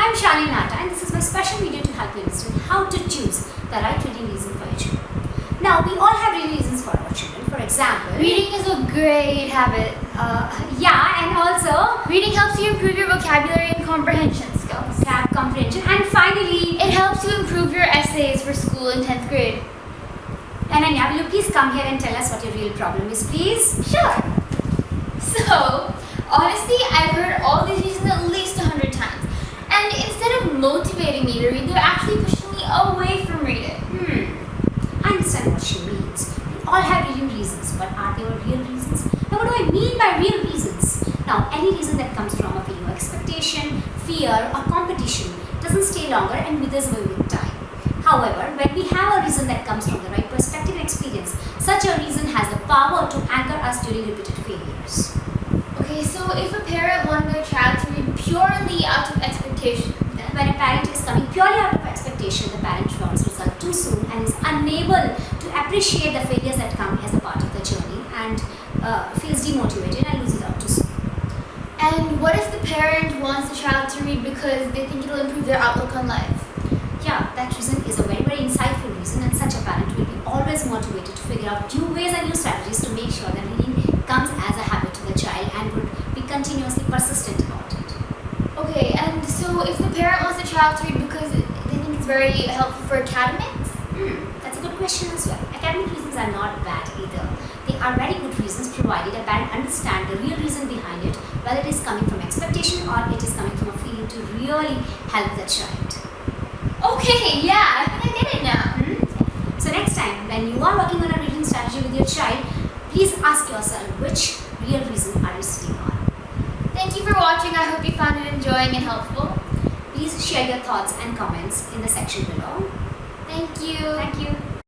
I'm Shalini Nata, and this is my special video to help you understand how to choose the right reading reason for your children. Now, we all have reading reasons for our children. For example, Reading is a great habit. yeah, and also Reading helps you improve your vocabulary and comprehension skills. gap comprehension, and finally, It helps you improve your essays for school in 10th grade. Ananya, will you please come here and tell us what your real problem is, please? Sure. So, honestly, I've heard all these reasons at least 100 times. And instead of motivating me to read, they're actually pushing me away from reading. I understand what she means. We all have real reasons, but are they our real reasons? Now, what do I mean by real reasons? Now, any reason that comes from a feeling of expectation, fear, or competition doesn't stay longer and withers away with time. However, when we have a reason that comes from the right perspective and experience, such a reason has the power to anchor us during repeated failures. Okay, so if a parent wanted their child to read purely out of expectation, then When a parent is coming purely out of expectation, the parent wants result too soon and is unable to appreciate the failures that come as a part of the journey and feels demotivated and loses out too soon. And what if the parent wants the child to read because they think it'll improve their outlook on life? Yeah, that reason is a very, very insightful reason, and such a parent will be always motivated to figure out new ways and new strategies to make sure that reading comes as a habit to the child and would be continuously persistent about it. Okay, and so if the parent wants the child to read because they think it's very helpful for academics? That's a good question as well. Academic reasons are not bad either. They are very good reasons provided a parent understand the real reason behind it, whether it is coming from expectation or it is coming from a feeling to really help the child. Okay, yeah, I think I get it now. So next time when you are working on a reading strategy with your child, please ask yourself which real reason are you sitting on. Thank you for watching. I hope you found it enjoying and helpful. Please share your thoughts and comments in the section below. Thank you. Thank you.